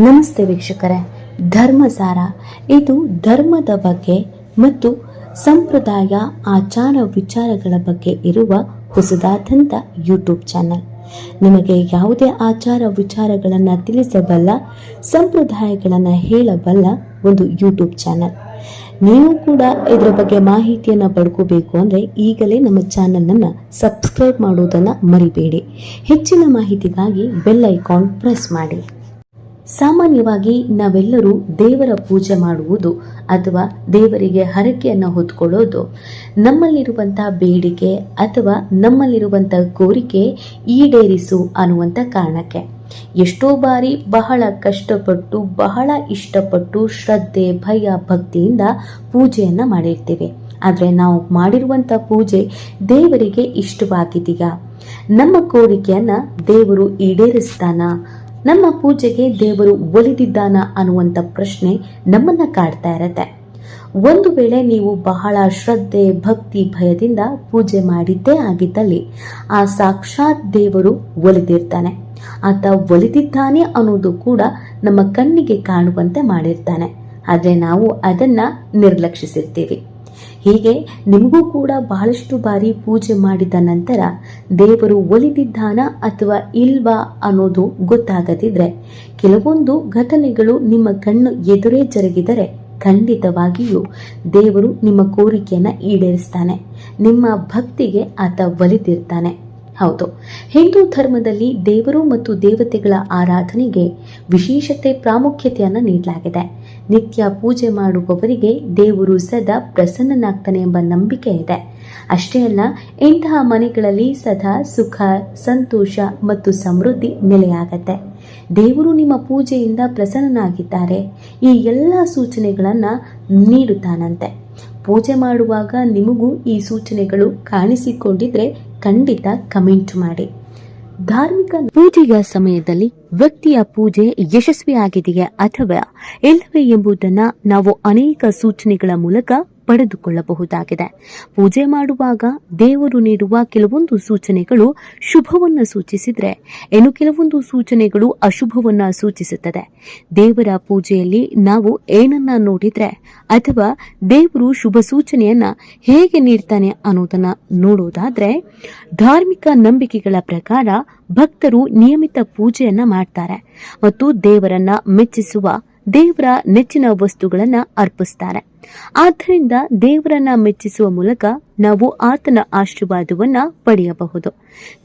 ನಮಸ್ತೆ ವೀಕ್ಷಕರೇ, ಧರ್ಮಸಾರ ಇದು ಧರ್ಮದ ಬಗ್ಗೆ ಮತ್ತು ಸಂಪ್ರದಾಯ ಆಚಾರ ವಿಚಾರಗಳ ಬಗ್ಗೆ ಇರುವ ಹೊಸದಾದಂಥ ಯೂಟ್ಯೂಬ್ ಚಾನಲ್. ನಿಮಗೆ ಯಾವುದೇ ಆಚಾರ ವಿಚಾರಗಳನ್ನು ತಿಳಿಸಬಲ್ಲ, ಸಂಪ್ರದಾಯಗಳನ್ನು ಹೇಳಬಲ್ಲ ಒಂದು ಯೂಟ್ಯೂಬ್ ಚಾನಲ್. ನೀವು ಕೂಡ ಇದರ ಬಗ್ಗೆ ಮಾಹಿತಿಯನ್ನು ಪಡ್ಕೋಬೇಕು ಅಂದರೆ ಈಗಲೇ ನಮ್ಮ ಚಾನಲನ್ನು ಸಬ್ಸ್ಕ್ರೈಬ್ ಮಾಡುವುದನ್ನು ಮರಿಬೇಡಿ. ಹೆಚ್ಚಿನ ಮಾಹಿತಿಗಾಗಿ ಬೆಲ್ ಐಕಾನ್ ಪ್ರೆಸ್ ಮಾಡಿ. ಸಾಮಾನ್ಯವಾಗಿ ನಾವೆಲ್ಲರೂ ದೇವರ ಪೂಜೆ ಮಾಡುವುದು ಅಥವಾ ದೇವರಿಗೆ ಹರಕೆಯನ್ನು ಹೊತ್ಕೊಳ್ಳೋದು ನಮ್ಮಲ್ಲಿರುವಂತಹ ಬೇಡಿಕೆ ಅಥವಾ ನಮ್ಮಲ್ಲಿರುವಂಥ ಕೋರಿಕೆ ಈಡೇರಿಸು ಅನ್ನುವಂಥ ಕಾರಣಕ್ಕೆ. ಎಷ್ಟೋ ಬಾರಿ ಬಹಳ ಕಷ್ಟಪಟ್ಟು, ಬಹಳ ಇಷ್ಟಪಟ್ಟು, ಶ್ರದ್ಧೆ, ಭಯ, ಭಕ್ತಿಯಿಂದ ಪೂಜೆಯನ್ನು ಮಾಡಿರ್ತೀವಿ. ಆದರೆ ನಾವು ಮಾಡಿರುವಂಥ ಪೂಜೆ ದೇವರಿಗೆ ಇಷ್ಟವಾಗಿದೆಯಾ? ನಮ್ಮ ಕೋರಿಕೆಯನ್ನು ದೇವರು ಈಡೇರಿಸ್ತಾನ? ನಮ್ಮ ಪೂಜೆಗೆ ದೇವರು ಒಲಿದಿದ್ದಾನ ಅನ್ನುವಂಥ ಪ್ರಶ್ನೆ ನಮ್ಮನ್ನ ಕಾಡ್ತಾ ಇರತ್ತೆ. ಒಂದು ವೇಳೆ ನೀವು ಬಹಳ ಶ್ರದ್ಧೆ, ಭಕ್ತಿ, ಭಯದಿಂದ ಪೂಜೆ ಮಾಡಿದ್ದೇ ಆಗಿದ್ದಲ್ಲಿ ಆ ಸಾಕ್ಷಾತ್ ದೇವರು ಒಲಿದಿರ್ತಾನೆ. ಆತ ಒಲಿದಿದ್ದಾನೆ ಅನ್ನೋದು ಕೂಡ ನಮ್ಮ ಕಣ್ಣಿಗೆ ಕಾಣುವಂತೆ ಮಾಡಿರ್ತಾನೆ. ಆದರೆ ನಾವು ಅದನ್ನ ನಿರ್ಲಕ್ಷಿಸಿರ್ತೀವಿ. ಹೀಗೆ ನಿಮಗೂ ಕೂಡ ಬಹಳಷ್ಟು ಬಾರಿ ಪೂಜೆ ಮಾಡಿದ ನಂತರ ದೇವರು ಒಲಿದಿದ್ದಾನ ಅಥವಾ ಇಲ್ವಾ ಅನ್ನೋದು ಗೊತ್ತಾಗದಿದ್ರೆ, ಕೆಲವೊಂದು ಘಟನೆಗಳು ನಿಮ್ಮ ಕಣ್ಣು ಎದುರೇ ಜರುಗಿದರೆ ಖಂಡಿತವಾಗಿಯೂ ದೇವರು ನಿಮ್ಮ ಕೋರಿಕೆಯನ್ನು ಈಡೇರಿಸ್ತಾನೆ. ನಿಮ್ಮ ಭಕ್ತಿಗೆ ಆತ ಒಲಿದಿರ್ತಾನೆ. ಹೌದು, ಹಿಂದೂ ಧರ್ಮದಲ್ಲಿ ದೇವರು ಮತ್ತು ದೇವತೆಗಳ ಆರಾಧನೆಗೆ ವಿಶೇಷತೆ, ಪ್ರಾಮುಖ್ಯತೆಯನ್ನು ನೀಡಲಾಗಿದೆ. ನಿತ್ಯ ಪೂಜೆ ಮಾಡುವವರಿಗೆ ದೇವರು ಸದಾ ಪ್ರಸನ್ನನಾಗ್ತಾನೆ ಎಂಬ ನಂಬಿಕೆ ಇದೆ. ಅಷ್ಟೇ ಅಲ್ಲ, ಇಂತಹ ಮನೆಗಳಲ್ಲಿ ಸದಾ ಸುಖ, ಸಂತೋಷ ಮತ್ತು ಸಮೃದ್ಧಿ ನೆಲೆಯಾಗತ್ತೆ. ದೇವರು ನಿಮ್ಮ ಪೂಜೆಯಿಂದ ಪ್ರಸನ್ನನಾಗಿದ್ದಾರೆ, ಈ ಎಲ್ಲ ಸೂಚನೆಗಳನ್ನು ನೀಡುತ್ತಾನಂತೆ. ಪೂಜೆ ಮಾಡುವಾಗ ನಿಮಗೂ ಈ ಸೂಚನೆಗಳು ಕಾಣಿಸಿಕೊಂಡಿದ್ರೆ ಖಂಡಿತ ಕಮೆಂಟ್ ಮಾಡಿ. ಧಾರ್ಮಿಕ ಪೂಜೆಯ ಸಮಯದಲ್ಲಿ ವ್ಯಕ್ತಿಯ ಪೂಜೆ ಯಶಸ್ವಿಯಾಗಿದೆಯೇ ಅಥವಾ ಇಲ್ಲವೇ ಎಂಬುದನ್ನು ನಾವು ಅನೇಕ ಸೂಚನೆಗಳ ಮೂಲಕ ಪಡೆದುಕೊಳ್ಳಬಹುದಾಗಿದೆ. ಪೂಜೆ ಮಾಡುವಾಗ ದೇವರು ನೀಡುವ ಕೆಲವೊಂದು ಸೂಚನೆಗಳು ಶುಭವನ್ನು ಸೂಚಿಸಿದ್ರೆ, ಇನ್ನು ಕೆಲವೊಂದು ಸೂಚನೆಗಳು ಅಶುಭವನ್ನ ಸೂಚಿಸುತ್ತದೆ. ದೇವರ ಪೂಜೆಯಲ್ಲಿ ನಾವು ಏನನ್ನ ನೋಡಿದ್ರೆ ಅಥವಾ ದೇವರು ಶುಭ ಸೂಚನೆಯನ್ನ ಹೇಗೆ ನೀಡ್ತಾನೆ ಅನ್ನೋದನ್ನ ನೋಡೋದಾದ್ರೆ, ಧಾರ್ಮಿಕ ನಂಬಿಕೆಗಳ ಪ್ರಕಾರ ಭಕ್ತರು ನಿಯಮಿತ ಪೂಜೆಯನ್ನ ಮಾಡ್ತಾರೆ ಮತ್ತು ದೇವರನ್ನ ಮೆಚ್ಚಿಸುವ, ದೇವರ ನೆಚ್ಚಿನ ವಸ್ತುಗಳನ್ನ ಅರ್ಪಿಸ್ತಾರೆ. ಆದ್ದರಿಂದ ದೇವರನ್ನ ಮೆಚ್ಚಿಸುವ ಮೂಲಕ ನಾವು ಆತನ ಆಶೀರ್ವಾದವನ್ನ ಪಡೆಯಬಹುದು.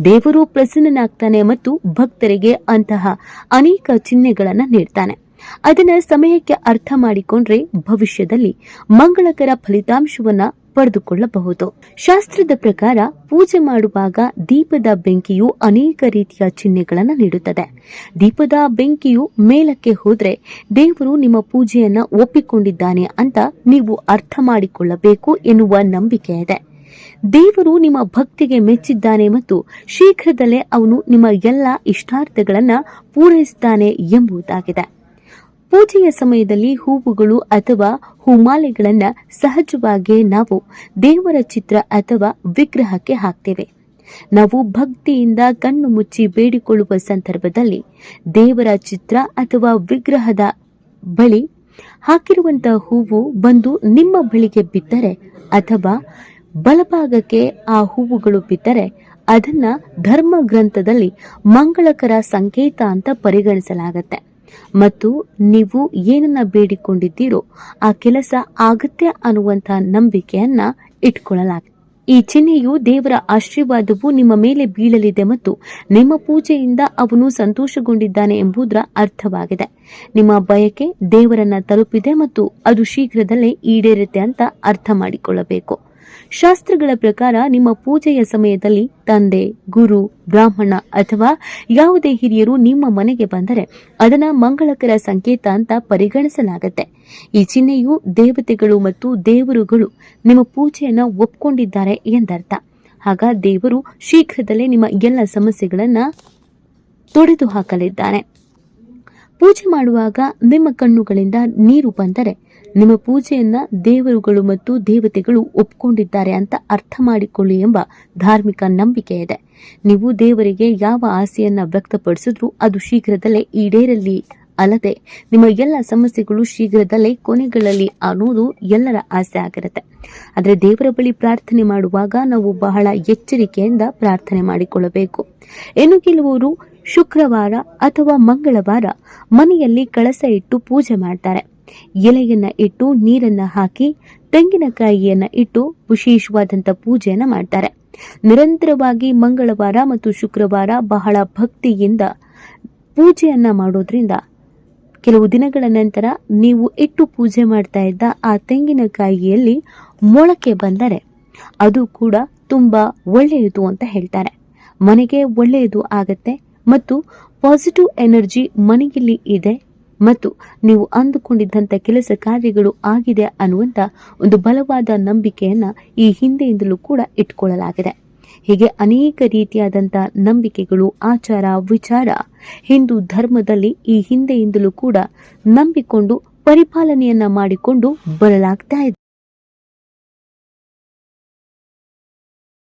ದೇವರು ಪ್ರಸನ್ನನಾಗ್ತಾನೆ ಮತ್ತು ಭಕ್ತರಿಗೆ ಅಂತಹ ಅನೇಕ ಚಿಹ್ನೆಗಳನ್ನ ನೀಡ್ತಾನೆ. ಅದನ್ನ ಸಮಯಕ್ಕೆ ಅರ್ಥ ಮಾಡಿಕೊಂಡ್ರೆ ಭವಿಷ್ಯದಲ್ಲಿ ಮಂಗಳಕರ ಫಲಿತಾಂಶವನ್ನ ಪಡೆದುಕೊಳ್ಳಬಹುದು. ಶಾಸ್ತ್ರದ ಪ್ರಕಾರ ಪೂಜೆ ಮಾಡುವಾಗ ದೀಪದ ಬೆಂಕಿಯು ಅನೇಕ ರೀತಿಯ ಚಿಹ್ನೆಗಳನ್ನು ನೀಡುತ್ತದೆ. ದೀಪದ ಬೆಂಕಿಯು ಮೇಲಕ್ಕೆ ಹೋದ್ರೆ ದೇವರು ನಿಮ್ಮ ಪೂಜೆಯನ್ನ ಒಪ್ಪಿಕೊಂಡಿದ್ದಾನೆ ಅಂತ ನೀವು ಅರ್ಥ ಮಾಡಿಕೊಳ್ಳಬೇಕು ಎನ್ನುವ ನಂಬಿಕೆ ಇದೆ. ದೇವರು ನಿಮ್ಮ ಭಕ್ತಿಗೆ ಮೆಚ್ಚಿದ್ದಾನೆ ಮತ್ತು ಶೀಘ್ರದಲ್ಲೇ ಅವನು ನಿಮ್ಮ ಎಲ್ಲ ಇಷ್ಟಾರ್ಥಗಳನ್ನ ಪೂರೈಸುತ್ತಾನೆ ಎಂಬುದಾಗಿದೆ. ಪೂಜೆಯ ಸಮಯದಲ್ಲಿ ಹೂವುಗಳು ಅಥವಾ ಹೂಮಾಲೆಗಳನ್ನ ಸಹಜವಾಗಿ ನಾವು ದೇವರ ಚಿತ್ರ ಅಥವಾ ವಿಗ್ರಹಕ್ಕೆ ಹಾಕ್ತೇವೆ. ನಾವು ಭಕ್ತಿಯಿಂದ ಕಣ್ಣು ಮುಚ್ಚಿ ಬೇಡಿಕೊಳ್ಳುವ ಸಂದರ್ಭದಲ್ಲಿ ದೇವರ ಚಿತ್ರ ಅಥವಾ ವಿಗ್ರಹದ ಬಳಿ ಹಾಕಿರುವಂತಹ ಹೂವು ಬಂದು ನಿಮ್ಮ ಬಳಿಗೆ ಬಿದ್ದರೆ ಅಥವಾ ಬಲಭಾಗಕ್ಕೆ ಆ ಹೂವುಗಳು ಬಿದ್ದರೆ ಅದನ್ನ ಧರ್ಮ ಗ್ರಂಥದಲ್ಲಿ ಮಂಗಳಕರ ಸಂಕೇತ ಅಂತ ಪರಿಗಣಿಸಲಾಗುತ್ತೆ ಮತ್ತು ನೀವು ಏನನ್ನ ಬೇಡಿಕೊಂಡಿದ್ದೀರೋ ಆ ಕೆಲಸ ಆಗತ್ತೆ ಅನ್ನುವಂಥ ನಂಬಿಕೆಯನ್ನ ಇಟ್ಕೊಳ್ಳಲಾಗಿದೆ. ಈ ಚಿಹ್ನೆಯು ದೇವರ ಆಶೀರ್ವಾದವು ನಿಮ್ಮ ಮೇಲೆ ಬೀಳಲಿದೆ ಮತ್ತು ನಿಮ್ಮ ಪೂಜೆಯಿಂದ ಅವನು ಸಂತೋಷಗೊಂಡಿದ್ದಾನೆ ಎಂಬುದರ ಅರ್ಥವಾಗಿದೆ. ನಿಮ್ಮ ಬಯಕೆ ದೇವರನ್ನ ತಲುಪಿದೆ ಮತ್ತು ಅದು ಶೀಘ್ರದಲ್ಲೇ ಈಡೇರುತ್ತೆ ಅಂತ ಅರ್ಥ ಮಾಡಿಕೊಳ್ಳಬೇಕು. ಶಾಸ್ತ್ರಗಳ ಪ್ರಕಾರ ನಿಮ್ಮ ಪೂಜೆಯ ಸಮಯದಲ್ಲಿ ತಂದೆ, ಗುರು, ಬ್ರಾಹ್ಮಣ ಅಥವಾ ಯಾವುದೇ ಹಿರಿಯರು ನಿಮ್ಮ ಮನೆಗೆ ಬಂದರೆ ಅದನ್ನ ಮಂಗಳಕರ ಸಂಕೇತ ಅಂತ ಪರಿಗಣಿಸಲಾಗುತ್ತೆ. ಈ ಚಿಹ್ನೆಯು ದೇವತೆಗಳು ಮತ್ತು ದೇವರುಗಳು ನಿಮ್ಮ ಪೂಜೆಯನ್ನ ಒಪ್ಕೊಂಡಿದ್ದಾರೆ ಎಂದರ್ಥ. ಆಗ ದೇವರು ಶೀಘ್ರದಲ್ಲೇ ನಿಮ್ಮ ಎಲ್ಲ ಸಮಸ್ಯೆಗಳನ್ನ ತೊಡೆದು ಹಾಕಲಿದ್ದಾನೆ. ಪೂಜೆ ಮಾಡುವಾಗ ನಿಮ್ಮ ಕಣ್ಣುಗಳಿಂದ ನೀರು ಬಂದರೆ ನಿಮ್ಮ ಪೂಜೆಯನ್ನ ದೇವರುಗಳು ಮತ್ತು ದೇವತೆಗಳು ಒಪ್ಕೊಂಡಿದ್ದಾರೆ ಅಂತ ಅರ್ಥ ಮಾಡಿಕೊಳ್ಳಿ ಎಂಬ ಧಾರ್ಮಿಕ ನಂಬಿಕೆ ಇದೆ. ನೀವು ದೇವರಿಗೆ ಯಾವ ಆಸೆಯನ್ನ ವ್ಯಕ್ತಪಡಿಸಿದ್ರೂ ಅದು ಶೀಘ್ರದಲ್ಲೇ ಈಡೇರಲಿ ಅಲ್ಲದೆ ನಿಮ್ಮ ಎಲ್ಲ ಸಮಸ್ಯೆಗಳು ಶೀಘ್ರದಲ್ಲೇ ಕೊನೆಗಳಲ್ಲಿ ಅನ್ನೋದು ಎಲ್ಲರ ಆಸೆ ಆಗಿರುತ್ತೆ. ಆದರೆ ದೇವರ ಬಳಿ ಪ್ರಾರ್ಥನೆ ಮಾಡುವಾಗ ನಾವು ಬಹಳ ಎಚ್ಚರಿಕೆಯಿಂದ ಪ್ರಾರ್ಥನೆ ಮಾಡಿಕೊಳ್ಳಬೇಕು. ಇನ್ನು ಕೆಲವರು ಶುಕ್ರವಾರ ಅಥವಾ ಮಂಗಳವಾರ ಮನೆಯಲ್ಲಿ ಕಳಸ ಇಟ್ಟು ಪೂಜೆ ಮಾಡ್ತಾರೆ. ಎಲೆಯನ್ನ ಇಟ್ಟು ನೀರನ್ನ ಹಾಕಿ ತೆಂಗಿನಕಾಯಿಯನ್ನ ಇಟ್ಟು ವಿಶೇಷವಾದಂತ ಪೂಜೆಯನ್ನ ಮಾಡ್ತಾರೆ. ನಿರಂತರವಾಗಿ ಮಂಗಳವಾರ ಮತ್ತು ಶುಕ್ರವಾರ ಬಹಳ ಭಕ್ತಿಯಿಂದ ಪೂಜೆಯನ್ನ ಮಾಡೋದ್ರಿಂದ ಕೆಲವು ದಿನಗಳ ನಂತರ ನೀವು ಇಟ್ಟು ಪೂಜೆ ಮಾಡ್ತಾ ಇದ್ದ ಆ ತೆಂಗಿನಕಾಯಿಯಲ್ಲಿ ಮೊಳಕೆ ಬಂದರೆ ಅದು ಕೂಡ ತುಂಬಾ ಒಳ್ಳೆಯದು ಅಂತ ಹೇಳ್ತಾರೆ. ಮನೆಗೆ ಒಳ್ಳೆಯದು ಆಗತ್ತೆ ಮತ್ತು ಪಾಸಿಟಿವ್ ಎನರ್ಜಿ ಮನೆಯಲ್ಲಿ ಇದೆ ಮತ್ತು ನೀವು ಅಂದುಕೊಂಡಿದ್ದಂಥ ಕೆಲಸ ಕಾರ್ಯಗಳು ಆಗಿದೆ ಅನ್ನುವಂಥ ಒಂದು ಬಲವಾದ ನಂಬಿಕೆಯನ್ನ ಈ ಹಿಂದೆಯಿಂದಲೂ ಕೂಡ ಇಟ್ಕೊಳ್ಳಲಾಗಿದೆ. ಹೀಗೆ ಅನೇಕ ರೀತಿಯಾದಂಥ ನಂಬಿಕೆಗಳು, ಆಚಾರ ವಿಚಾರ ಹಿಂದೂ ಧರ್ಮದಲ್ಲಿ ಈ ಹಿಂದೆಯಿಂದಲೂ ಕೂಡ ನಂಬಿಕೊಂಡು ಪರಿಪಾಲನೆಯನ್ನ ಮಾಡಿಕೊಂಡು ಬರಲಾಗ್ತಾ ಇದೆ.